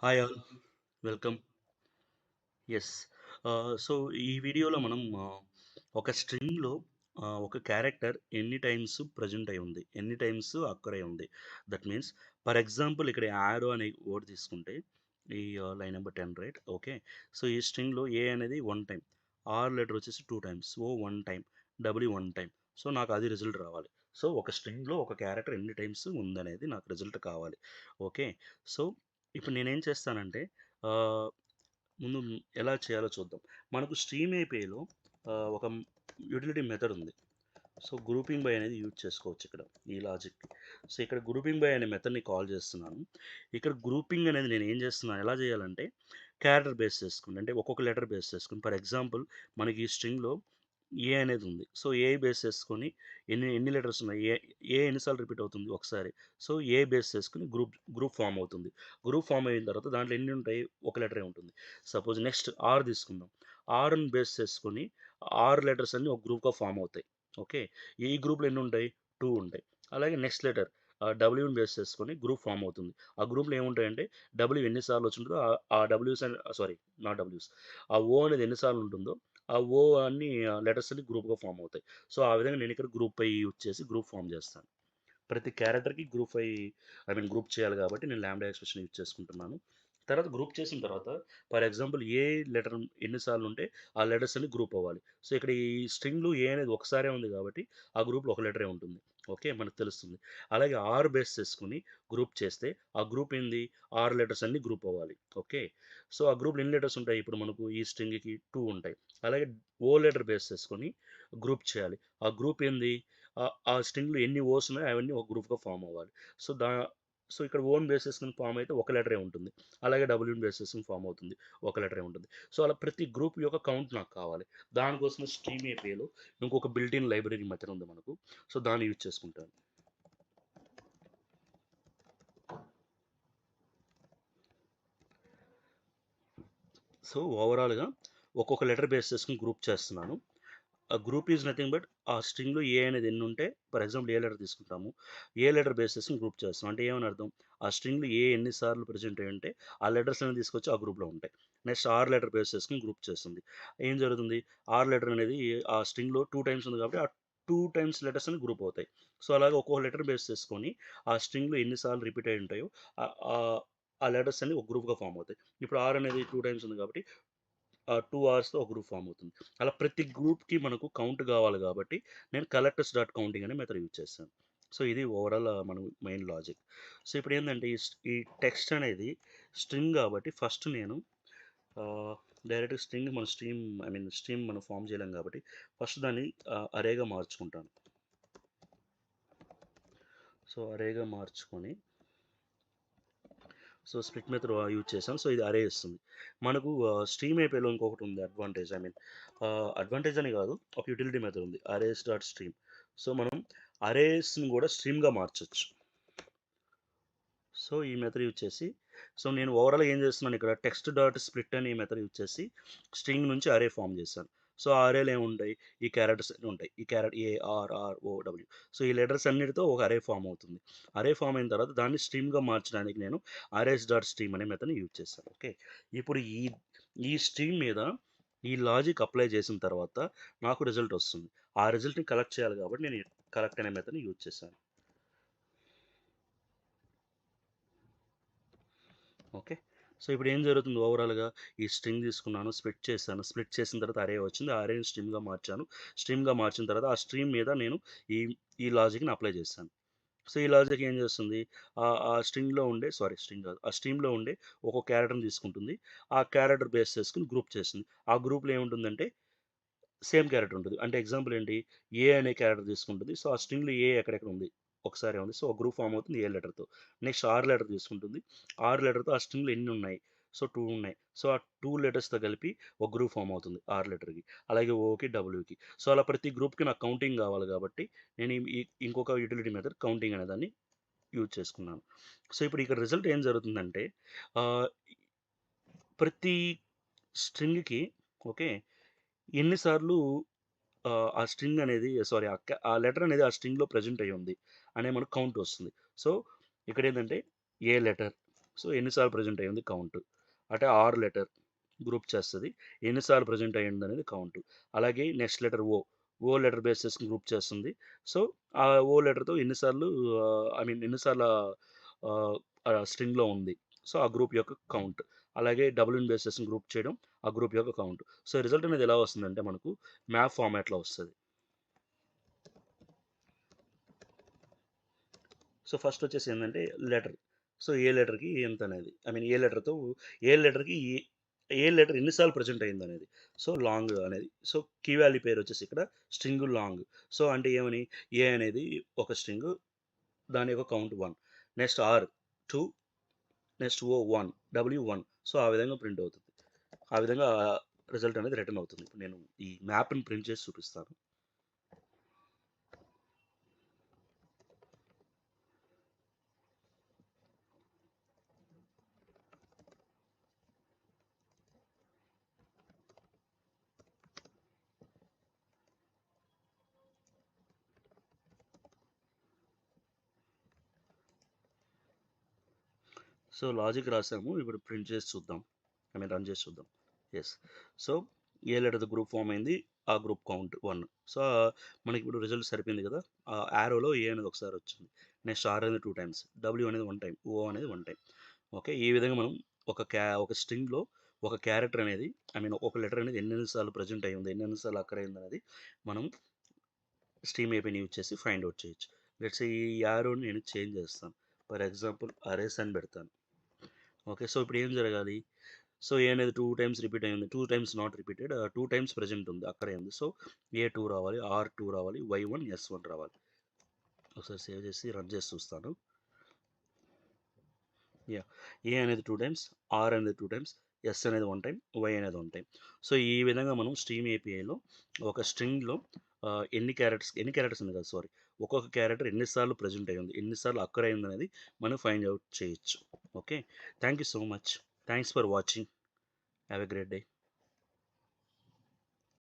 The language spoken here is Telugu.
Hi all. Welcome. Yes. So ఈ వీడియోలో మనం ఒక స్ట్రింగ్‌లో ఒక క్యారెక్టర్ ఎన్ని టైమ్స్ ప్రెజెంట్ అయ్యి ఉంది. ఎన్ని టైమ్స్ అక్కర్ అయ్యి ఉంది. దట్ మీన్స్ ఫర్ ఎగ్జాంపుల్ ఇక్కడ యారో అనే వర్డ్ తీసుకుంటే ఈ line number 10 right. Okay. So ఈ స్ట్రింగ్‌లో ఏ అనేది 1 టైమ్. ఆర్ లెటర్ వచ్చేసి 2 టైమ్స్. ఓ 1 టైమ్. W 1 time. సో నాకు అది రిజల్ట్ రావాలి. సో ఒక స్ట్రింగ్‌లో ఒక క్యారెక్టర్ ఎన్ని టైమ్స్ ఉందనేది నాకు రిజల్ట్ కావాలి. ఓకే. సో ఇప్పుడు నేనేం చేస్తానంటే ఆహ్ ముందు ఎలా చేయాలో చూద్దాం. మనకు స్ట్రీమ్ ఏపీఐలో ఒక యుటిలిటీ మెథడ్ ఉంది. సో, గ్రూపింగ్ బై అనేది యూజ్ చేసుకోవచ్చు ఇక్కడ ఈ లాజిక్‌కి. సో, ఇక్కడ గ్రూపింగ్ బై అనే మెథడ్‌ని కాల్ చేస్తున్నాను. ఇక్కడ గ్రూపింగ్ అనేది నేను ఏం చేస్తున్నాను, ఎలా చేయాలంటే క్యారెక్టర్ బేస్ చేసుకొని, అంటే ఒక్కొక్క లెటర్ బేస్ చేసుకొని ఫర్ ఎగ్జాంపుల్ మనకి ఈ స్ట్రింగ్‌లో ఏ అనేది ఉంది. సో, ఏ బేస్ చేసుకొని ఎన్ని ఎన్ని లెటర్స్ ఉన్నాయి. ఏ ఎన్ని సార్లు రిపీట్ అవుతుంది ఒకసారి. సో, ఏ బేస్ చేసుకొని గ్రూప్ ఫార్మ్ అవుతుంది. గ్రూప్ ఫార్మ్ అయిన తర్వాత దాంట్లో ఎన్ని ఉంటాయి? ఒక లెటరే ఉంటుంది. సపోజ్ నెక్స్ట్ ఆర్ తీసుకుందాం. ఆర్‌ని బేస్ చేసుకొని 6 లెటర్స్ అన్నీ ఒక గ్రూప్‌గా ఫార్మ్ అవుతాయి. ఓకే. ఈ గ్రూప్‌లో ఎన్ని ఉంటాయి? 2 ఉంటాయి. అలాగే నెక్స్ట్ లెటర్ డబ్ల్యూని బేస్ చేసుకొని గ్రూప్ ఫార్మ్ అవుతుంది. ఆ గ్రూప్‌లో ఏముంటాయంటే డబ్ల్యూ ఎన్ని సార్లు వచ్చుంటదో ఆ డబ్ల్యూస్ సారీ, నాట్ డబ్ల్యూస్. ఆ ఓ అనేది ఎన్ని సార్లు ఉంటుందో ఆ ఓ అన్ని లెటర్స్ అన్ని గ్రూప్‌గా ఫార్మ్ అవుతాయి. సో, ఆ విధంగా నేను ఇక్కడ గ్రూప్ ఐ యూజ్ చేసి గ్రూప్ ఫార్మ్ చేస్తాను. ప్రతి క్యారెక్టర్‌కి గ్రూప్ గ్రూప్ చేయాలి కాబట్టి నేను లాంబ్డా ఎక్స్‌ప్రెషన్ యూజ్ చేసుకుంటున్నాను. తర్వాత గ్రూప్ చేసిన తర్వాత ఫర్ ఎగ్జాంపుల్ ఏ లెటర్ ఎన్ని సార్లు ఉంటే ఆ లెటర్స్ అన్ని గ్రూప్ అవ్వాలి. సో, ఇక్కడ ఈ స్ట్రింగ్‌లో ఏ అనేది ఒకసారే ఉంది కాబట్టి ఆ గ్రూప్‌లో ఒక లెటరే ఉంటుంది. ఓకే. మనకు తెలుస్తుంది. అలాగే ఆర్ బేస్ చేసుకొని గ్రూప్ చేస్తే ఆ గ్రూప్ ఏంది? 6 లెటర్స్ అన్ని గ్రూప్ అవ్వాలి. ఓకే. సో, ఆ గ్రూప్‌లో ఎన్ని లెటర్స్ ఉంటాయి? ఇప్పుడు మనకు ఈ స్ట్రింగ్‌కి 2 ఉంటాయి. అలాగే ఓ లెటర్ బేస్ చేసుకొని గ్రూప్ చేయాలి. ఆ గ్రూప్ ఏంది? ఆ స్ట్రింగ్‌లో ఎన్ని ఓస్ ఉన్నాయో అవన్నీ ఒక గ్రూప్‌గా ఫార్మ్ అవ్వాలి. సో, సో, ఇక్కడ ఓన్ బేస్ చేసుకొని ఫార్మ్ అయితే ఒక లెటరే ఉంటుంది. అలాగే డబ్ల్యూని బేస్ చేసుకొని ఫార్మ్ అవుతుంది. ఒక లెటరే ఉంటుంది. సో, అలా ప్రతి గ్రూప్ యొక్క కౌంట్ నాకు కావాలి. దానికోసం స్ట్రీమ్ ఏపీఐలో ఇంకొక బిల్ట్ ఇన్ లైబ్రరీ మెథడ్ ఉంది మనకు. సో, దాన్ని యూజ్ చేసుకుంటాను. సో, ఓవరాల్‌గా ఒక్కొక్క లెటర్ బేస్ చేసుకొని గ్రూప్ చేస్తున్నాను. ఆ గ్రూప్ ఈజ్ నథింగ్ బట్ ఆ స్ట్రింగ్‌లో ఏ అనేది ఎన్నుంటే ఫర్ ఎగ్జాంపుల్ ఏ లెటర్ తీసుకుంటాము. ఏ లెటర్ బేస్ చేసుకొని గ్రూప్ చేస్తాం. అంటే ఏమని అర్థం? ఆ స్ట్రింగ్‌లో ఏ ఎన్ని సార్లు ప్రెజెంట్ అయ్యుంటే ఆ లెటర్స్ అన్ని తీసుకొచ్చి ఆ గ్రూప్‌లో ఉంటాయి. నెక్స్ట్ ఆర్ లెటర్ బేస్ చేసుకొని గ్రూప్ చేస్తుంది. ఏం జరుగుతుంది? ఆర్ లెటర్ అనేది ఆ స్ట్రింగ్‌లో 2 టైమ్స్ ఉంది కాబట్టి ఆ 2 టైమ్స్ లెటర్స్ అన్ని గ్రూప్ అవుతాయి. సో, అలాగే ఒక్కో లెటర్ బేస్ చేసుకొని ఆ స్ట్రింగ్‌లో ఎన్ని సార్లు రిపీట్ అయ్యి ఉంటాయో ఆహ్, ఆహ్, ఆ లెటర్స్ అన్ని ఒక గ్రూప్‌గా ఫార్మ్ అవుతాయి. ఇప్పుడు ఆర్ అనేది 2 టైమ్స్ ఉంది కాబట్టి 2 అవర్స్‌తో ఒక గ్రూప్ ఫార్మ్ అవుతుంది. అలా ప్రతి గ్రూప్‌కి మనకు కౌంట్ గావాలి గాబట్టి, నేను కలెక్టర్స్ డాట్ కౌంటింగ్ అనే మెథడ్ యూజ్ చేశాను. సో, ఇది ఓవరాల్ మన మెయిన్ లాజిక్. సో, ఇప్పుడేందంటే ఈ టెక్స్ట్ అనేది స్ట్రింగ్ గాబట్టి ఫస్ట్ నేను ఆహ్, డైరెక్ట్‌గా స్ట్రీమ్ మనం ఫార్మ్ చేయలేం గాబట్టి, ఫస్ట్ దాన్ని అరేగా మార్చుకుంటాను. సో, అరేగా మార్చుకొని సో, స్ప్లిట్ మెథడ్ యూజ్ చేశాను. సో, ఇది అరే ఇస్తుంది. మనకు స్ట్రీమ్ ఏపీఐలో ఇంకొకటుంది అడ్వాంటేజ్. అడ్వాంటేజ్ అని కాదు. ఒక యుటిలిటీ మెథడ్ ఉంది. Arrays dot stream. సో, మనం అరేస్‌ని కూడా స్ట్రీమ్‌గా మార్చొచ్చు. సో, ఈ మెథడ్ యూజ్ చేసి సో, నేను ఓవరాల్‌గా ఏం చేస్తున్నాను ఇక్కడ టెక్స్ట్ డాట్ స్ప్లిట్ అనే మెథడ్ యూజ్ చేసి స్ట్రింగ్ నుంచి అరే ఫార్మ్ చేశాను. సో, ఆ అరేలో ఏముంటాయి? ఈ క్యారెక్టర్స్ అన్నీ ఉంటాయి. ఈ carrot A, R, R, O, W. So, ఈ లెటర్స్ అన్నిటితో ఒక అరే ఫార్మ్ అవుతుంది. అరే ఫార్మ్ అయిన తర్వాత దాన్ని స్ట్రీమ్‌గా మార్చడానికి నేను అరేస్ డాట్ స్ట్రీమ్ అనే మెథడ్‌ని యూజ్ చేశాను. ఓకే. ఇప్పుడు ఈ స్ట్రీమ్ మీద ఈ లాజిక్ అప్లై చేసిన తర్వాత నాకు రిజల్ట్ వస్తుంది. ఆ రిజల్ట్‌ని కలెక్ట్ చేయాలి కాబట్టి నేను కలెక్ట్ అనే మెథడ్‌ని యూజ్ చేశాను. ఓకే. సో, ఇప్పుడేం జరుగుతుంది ఓవరాల్‌గా ఈ స్ట్రింగ్ తీసుకున్నాను, స్ప్లిట్ చేశాను. స్ప్లిట్ చేసిన తర్వాత అరే వచ్చింది. ఆ అరేని స్ట్రీమ్‌గా మార్చాను. స్ట్రీమ్‌గా మార్చిన తర్వాత ఆ స్ట్రీమ్ మీద నేను ఈ ఈ లాజిక్‌ని అప్లై చేశాను. సో, ఈ లాజిక్ ఏం చేస్తుంది? ఆ స్ట్రింగ్‌లో ఉండే సారీ స్ట్రింగ్ కాదు. ఆ స్ట్రీమ్‌లో ఉండే ఒక్కో క్యారెక్టర్‌ని తీసుకుంటుంది. ఆ క్యారెక్టర్ బేస్ చేసుకొని గ్రూప్ చేస్తుంది. ఆ గ్రూప్‌లో ఏముంటుందంటే సేమ్ క్యారెక్టర్ ఉంటది. అంటే ఎగ్జాంపుల్ ఏంటి? ఏ అనే క్యారెక్టర్ తీసుకుంటుంది. సో, ఆ స్ట్రింగ్‌లో ఏ ఎక్కడెక్కడ ఉంది. ఒకసారే ఉంది. సో, ఒక గ్రూప్ ఫార్మ్ అవుతుంది ఏ లెటర్‌తో. నెక్స్ట్ ఆర్ లెటర్ తీసుకుంటుంది. ఆర్ లెటర్‌తో ఆ స్ట్రింగ్‌లో ఎన్ని ఉన్నాయి? సో, 2 ఉన్నాయి. సో, ఆ 2 లెటర్స్‌తో కలిపి ఒక గ్రూప్ ఫార్మ్ అవుతుంది ఆర్ లెటర్‌కి. అలాగే ఓకి, డబ్ల్యూకి. సో, అలా ప్రతి గ్రూప్‌కి నాకు కౌంటింగ్ కావాలి కాబట్టి నేను ఇంకొక యుటిలిటీ మెథడ్ కౌంటింగ్ అనే దాన్ని యూజ్ చేసుకున్నాను. సో, ఇప్పుడు ఇక్కడ రిజల్ట్ ఏం జరుగుతుందంటే ఆహ్, ప్రతి స్ట్రింగ్‌కి ఓకే. ఎన్ని సార్లు ఆ స్ట్రింగ్ అనేది సారీ ఆ లెటర్ అనేది ఆ స్ట్రింగ్‌లో ప్రెజెంట్ అయ్యి ఉంది అనే మనకు కౌంట్ వస్తుంది. సో, ఇక్కడేంటంటే ఏ లెటర్. సో ఎన్నిసార్లు ప్రజెంట్ అయ్యింది కౌంట్. అంటే ఆర్ లెటర్ గ్రూప్ చేస్తుంది, ఎన్నిసార్లు ప్రజెంట్ అయ్యింది అనేది కౌంట్. అలాగే next letter O letter base చేసుకుని గ్రూప్ చేస్తుంది. సో ఆ ఓ లెటర్తో ఎన్నిసార్లు ఎన్నిసార్లు స్ట్రింగ్లో ఉంది, సో ఆ గ్రూప్ యొక్క కౌంట్. అలాగే డబ్ల్యూని బేస్ చేసుకుని గ్రూప్ చేయడం, ఆ గ్రూప్ యొక్క కౌంట్. సో రిజల్ట్ అనేది ఎలా వస్తుందంటే మనకు మ్యాప్ ఫార్మాట్లో వస్తుంది. సో ఫస్ట్ వచ్చేసి ఏంటంటే లెటర్. సో ఏ లెటర్కి ఎంత అనేది, ఏ లెటర్తో ఏ లెటర్కి ఏ లెటర్ ఎన్నిసార్లు ప్రజెంట్ అయింది అనేది. సో లాంగ్ అనేది. సో కీ వాల్యూ పేరు వచ్చేసి ఇక్కడ స్ట్రింగ్ లాంగ్. సో అంటే ఏమని, ఏ అనేది ఒక స్ట్రింగ్, దాని యొక్క count 1. Next R 2, next O 1, W 1. So ఆ విధంగా ప్రింట్ అవుతుంది. ఆ విధంగా రిజల్ట్ అనేది రిటర్న్ అవుతుంది. ఇప్పుడు నేను ఈ మ్యాప్ని ప్రింట్ చేసి చూపిస్తాను. సో లాజిక్ రాసాము, ఇప్పుడు ప్రింట్ చేసి చూద్దాం, రన్ చేసి చూద్దాం. ఎస్. సో ఏ లెటర్ గ్రూప్ ఫామ్ అయింది, ఆ గ్రూప్ కౌంట్ 1. సో మనకి ఇప్పుడు రిజల్ట్ సరిపోయింది కదా. ఆ యారోలో ఏ అనేది ఒకసారి వచ్చింది, నెక్స్ట్ ఆర్ అనేది 2 టైమ్స్, డబ్ల్యూ అనేది 1 టైం, ఓ అనేది 1 టైం. ఓకే, ఈ విధంగా మనం ఒక స్ట్రింగ్లో ఒక క్యారెక్టర్ అనేది ఒక లెటర్ అనేది ఎన్నిసార్లు ప్రజెంట్ అయ్యి ఉంది, ఎన్నిసార్లు అక్కర్ అయింది అనేది మనం స్ట్రీమ్ ఏపీని యూజ్ చేసి ఫైండ్ అవుట్ చేయొచ్చు. లెట్స్ ఈ యారోని నేను చేంజ్ చేస్తాను. ఫర్ ఎగ్జాంపుల్ అరేస్ అని పెడతాను. ఓకే, సో ఇప్పుడు ఏం జరగాలి, సో ఏ అనేది 2 టైమ్స్ రిపీట్ అయింది, 2 times not repeated, 2 times present ఉంది, అక్కడే ఉంది. సో ఏ2 రావాలి, ఆర్2 రావాలి, వై1 ఎస్1 రావాలి. ఒకసారి సేవ్ చేసి రన్ చేసి చూస్తాను. ఏ అనేది 2 టైమ్స్, ఆర్ అనేది 2 టైమ్స్, ఎస్ అనేది 1 టైం, వై అనేది 1 టైం. సో ఈ విధంగా మనం స్ట్రీమ్ ఏపీఐలో ఒక స్ట్రింగ్లో ఎన్ని క్యారెక్టర్స్ ఉంది కదా, సారీ, ఒక్కొక్క క్యారెక్టర్ ఎన్నిసార్లు ప్రజెంట్ అయ్యింది, ఎన్నిసార్లు అక్కర్ అయింది అనేది మనం ఫైండ్ అవుట్ చేయొచ్చు. Okay, thank you so much. Thanks for watching. Have a great day.